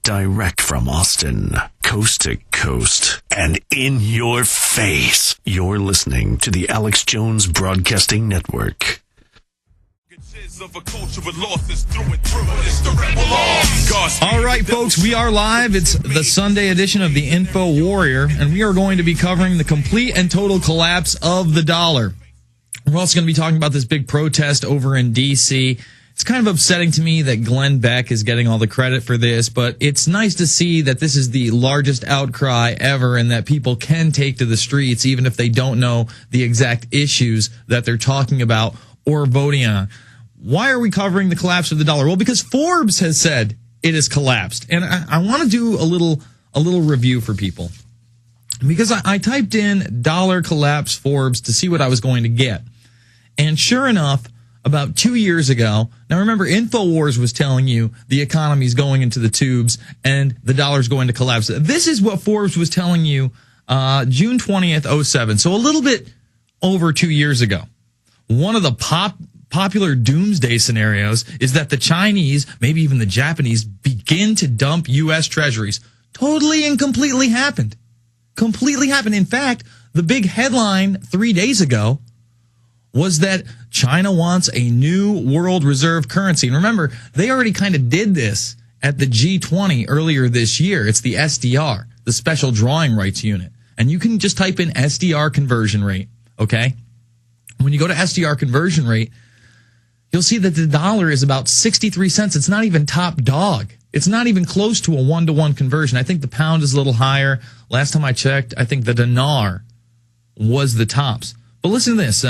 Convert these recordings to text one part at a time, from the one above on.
Direct from Austin, coast to coast, and in your face. You're listening to the Alex Jones Broadcasting Network. All right, folks, we are live. It's the Sunday edition of the InfoWarrior, and we are going to be covering the complete and total collapse of the dollar. We're also going to be talking about this big protest over in D.C. It's kind of upsetting to me that Glenn Beck is getting all the credit for this, but it's nice to see that this is the largest outcry ever and that people can take to the streets even if they don't know the exact issues that they're talking about or voting on. Why are we covering the collapse of the dollar? Well, because Forbes has said it has collapsed. And I want to do a little review for people. Because I typed in dollar collapse Forbes to see what I was going to get. And sure enough, about 2 years ago, now remember, InfoWars was telling you the economy's going into the tubes and the dollar's going to collapse. This is what Forbes was telling you June 20th, 07. So a little bit over 2 years ago. One of the popular doomsday scenarios is that the Chinese, maybe even the Japanese, begin to dump U.S. treasuries. Totally and completely happened. Completely happened. In fact, the big headline 3 days ago was that China wants a new world reserve currency. And remember, they already kind of did this at the G20 earlier this year. It's the SDR, the Special Drawing Rights Unit. And you can just type in SDR conversion rate, okay? When you go to SDR conversion rate, you'll see that the dollar is about 63 cents. It's not even top dog. It's not even close to a one-to-one conversion. I think the pound is a little higher. Last time I checked, I think the dinar was the tops. But listen to this.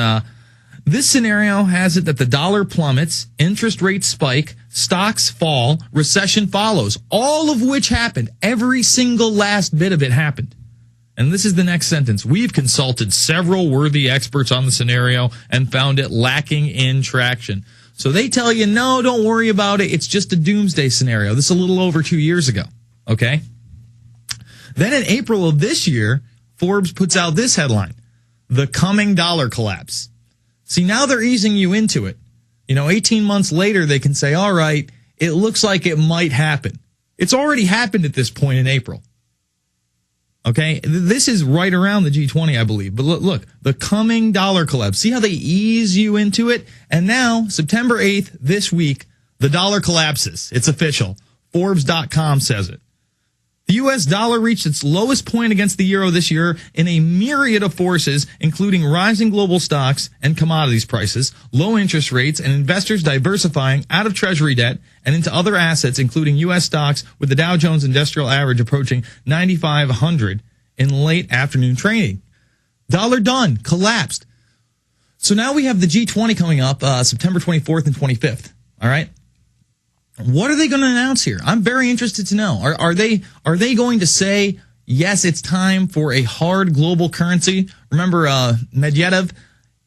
This scenario has it that the dollar plummets, interest rates spike, stocks fall, recession follows, all of which happened. Every single last bit of it happened. And this is the next sentence. We've consulted several worthy experts on the scenario and found it lacking in traction. So they tell you, no, don't worry about it. It's just a doomsday scenario. This is a little over 2 years ago. Okay? Then in April of this year, Forbes puts out this headline, the coming dollar collapse. See, now they're easing you into it. 18 months later, they can say, all right, it looks like it might happen. It's already happened at this point in April. Okay, this is right around the G20, I believe. But look, the coming dollar collapse. See how they ease you into it? And now, September 8th, this week, the dollar collapses. It's official. Forbes.com says it. The U.S. dollar reached its lowest point against the euro this year in a myriad of forces, including rising global stocks and commodities prices, low interest rates, and investors diversifying out of treasury debt and into other assets, including U.S. stocks, with the Dow Jones Industrial Average approaching 9,500 in late afternoon trading. Dollar done, collapsed. So now we have the G20 coming up September 24th and 25th. All right. What are they going to announce here? I'm very interested to know. Are they going to say, yes, it's time for a hard global currency? Remember, Medvedev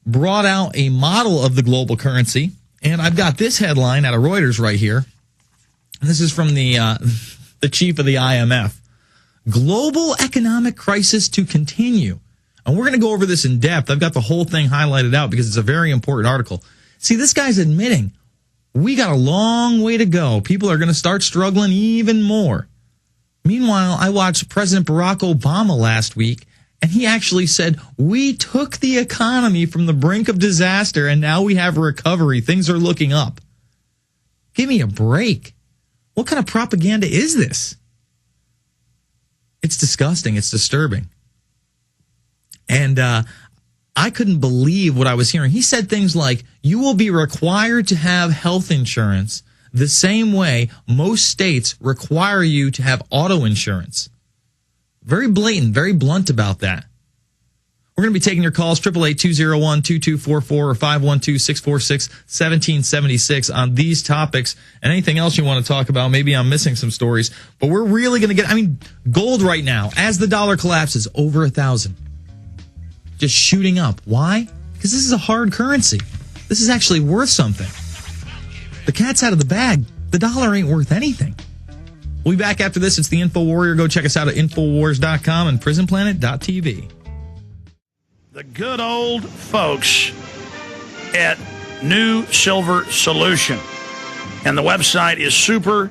brought out a model of the global currency, and I've got this headline out of Reuters right here. This is from the chief of the IMF. Global economic crisis to continue. And we're going to go over this in depth. I've got the whole thing highlighted out because it's a very important article. See, this guy's admitting we got a long way to go. People are going to start struggling even more. Meanwhile, I watched President Barack Obama last week, and he actually said, we took the economy from the brink of disaster, and now we have a recovery. Things are looking up. Give me a break. What kind of propaganda is this? It's disgusting. It's disturbing. And I couldn't believe what I was hearing. He said things like, you will be required to have health insurance the same way most states require you to have auto insurance. Very blatant, very blunt about that. We're going to be taking your calls, 888-201-2244 or 512-646-1776 on these topics and anything else you want to talk about. Maybe I'm missing some stories, but we're really going to get, gold right now, as the dollar collapses, over 1,000. Just shooting up. Why? Because this is a hard currency. This is actually worth something. The cat's out of the bag. The dollar ain't worth anything. We'll be back after this. It's the InfoWarrior. Go check us out at Infowars.com and PrisonPlanet.tv. The good old folks at New Silver Solution. And the website is super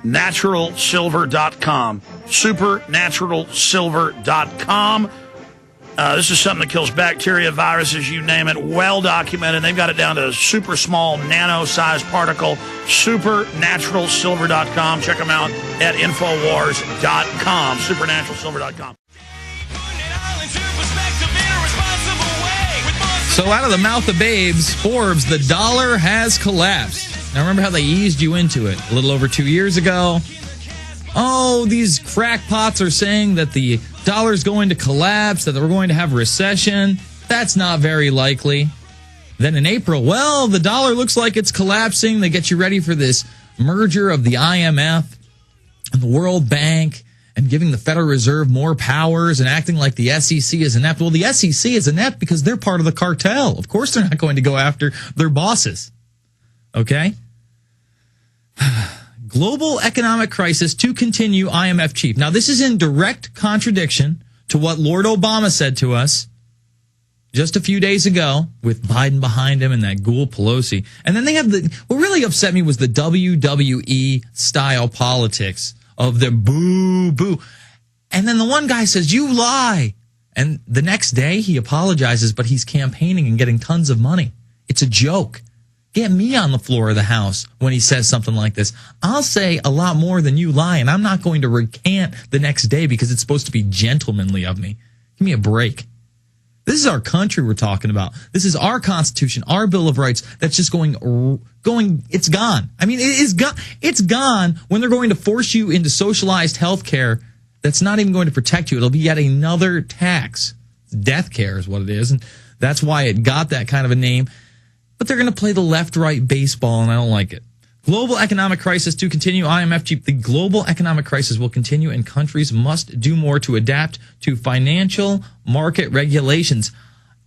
supernaturalsilver.com. Supernaturalsilver.com. This is something that kills bacteria, viruses, you name it, well documented. They've got it down to a super small nano-sized particle. Supernaturalsilver.com. Check them out at INFOWARRIOR.com. Supernaturalsilver.com. So out of the mouth of babes, Forbes, the dollar has collapsed. Now remember how they eased you into it a little over 2 years ago? Oh, these crackpots are saying that the dollar's going to collapse, that we're going to have a recession. That's not very likely. Then in April, well, the dollar looks like it's collapsing. They get you ready for this merger of the IMF and the World Bank and giving the Federal Reserve more powers and acting like the SEC is inept. Well, the SEC is inept because they're part of the cartel. Of course they're not going to go after their bosses. Okay? Global economic crisis to continue, IMF chief. Now, this is in direct contradiction to what Lord Obama said to us just a few days ago with Biden behind him and that ghoul Pelosi. And then they have what really upset me was the WWE style politics of the boo, boo. And then the one guy says, you lie. And the next day he apologizes, but he's campaigning and getting tons of money. It's a joke. Get me on the floor of the House when he says something like this. I'll say a lot more than you lie, and I'm not going to recant the next day because it's supposed to be gentlemanly of me. Give me a break. This is our country we're talking about. This is our Constitution, our Bill of Rights that's just going, it's gone. I mean, it is gone. It's gone when they're going to force you into socialized health care that's not even going to protect you. It'll be yet another tax. Death care is what it is, and that's why it got that kind of a name. But they're going to play the left-right baseball, and I don't like it. Global economic crisis to continue. IMF chief, the global economic crisis will continue, and countries must do more to adapt to financial market regulations.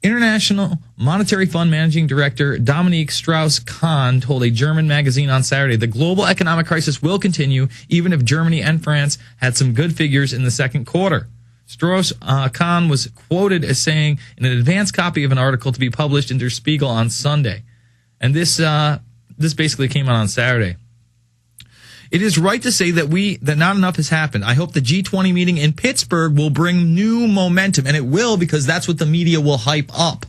International Monetary Fund Managing Director Dominique Strauss-Kahn told a German magazine on Saturday the global economic crisis will continue even if Germany and France had some good figures in the second quarter. Strauss-Kahn was quoted as saying in an advanced copy of an article to be published in Der Spiegel on Sunday. And this basically came out on Saturday. It is right to say that not enough has happened. I hope the G20 meeting in Pittsburgh will bring new momentum, and it will because that's what the media will hype up.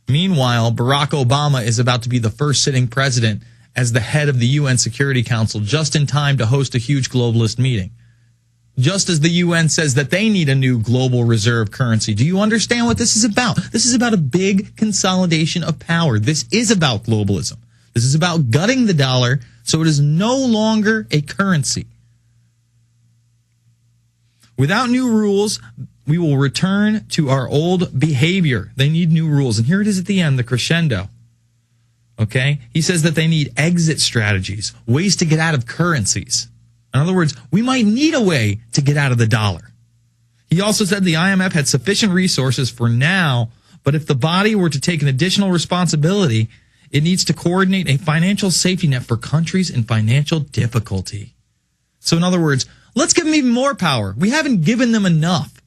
Meanwhile, Barack Obama is about to be the first sitting president as the head of the UN Security Council just in time to host a huge globalist meeting. Just as the UN says that they need a new global reserve currency. Do you understand what this is about? This is about a big consolidation of power. This is about globalism. This is about gutting the dollar so it is no longer a currency. Without new rules, we will return to our old behavior. They need new rules. And here it is at the end, the crescendo. Okay? He says that they need exit strategies, ways to get out of currencies. In other words, we might need a way to get out of the dollar. He also said the IMF had sufficient resources for now, but if the body were to take an additional responsibility, it needs to coordinate a financial safety net for countries in financial difficulty. So in other words, let's give them even more power. We haven't given them enough.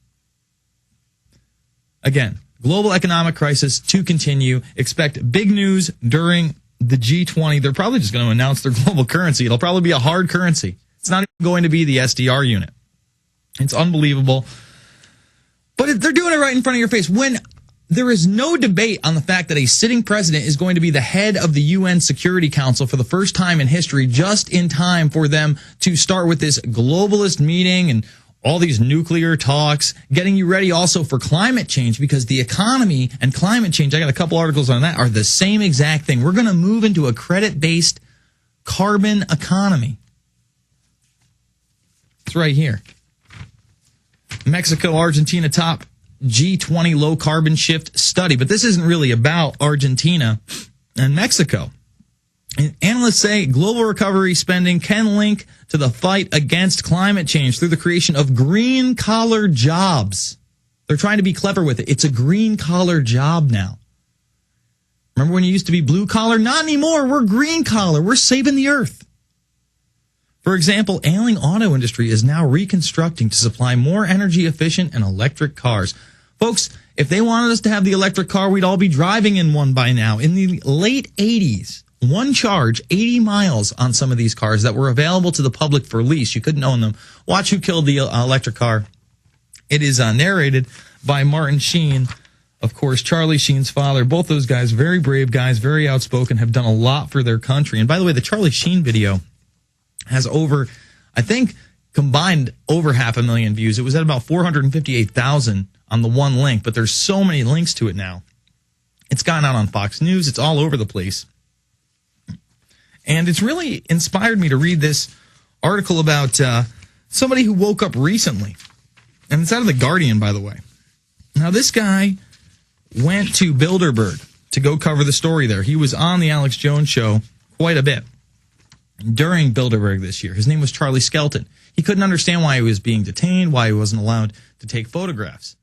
Again, global economic crisis to continue. Expect big news during the G20. They're probably just going to announce their global currency. It'll probably be a hard currency. It's not even going to be the SDR unit. It's unbelievable. But they're doing it right in front of your face. When there is no debate on the fact that a sitting president is going to be the head of the UN Security Council for the first time in history, just in time for them to start with this globalist meeting and all these nuclear talks, getting you ready also for climate change, because the economy and climate change, I got a couple articles on that, are the same exact thing. We're going to move into a credit-based carbon economy. It's right here. Mexico, Argentina top G20 low carbon shift study. But this isn't really about Argentina and Mexico. And analysts say global recovery spending can link to the fight against climate change through the creation of green collar jobs. They're trying to be clever with it. It's a green collar job now. Remember when you used to be blue collar? Not anymore. We're green collar. We're saving the earth. For example, ailing auto industry is now reconstructing to supply more energy efficient and electric cars. Folks, if they wanted us to have the electric car, we'd all be driving in one by now. In the late 80s, one charge, 80 miles on some of these cars that were available to the public for lease. You couldn't own them. Watch Who Killed the Electric Car. It is narrated by Martin Sheen, of course, Charlie Sheen's father. Both those guys, very brave guys, very outspoken, have done a lot for their country. And by the way, the Charlie Sheen video has over, I think, combined over 500,000 views. It was at about 458,000 on the one link, but there's so many links to it now. It's gone out on Fox News. It's all over the place. And it's really inspired me to read this article about somebody who woke up recently. And it's out of The Guardian, by the way. Now, this guy went to Bilderberg to go cover the story there. He was on the Alex Jones show quite a bit during Bilderberg this year. His name was Charlie Skelton. He couldn't understand why he was being detained, why he wasn't allowed to take photographs.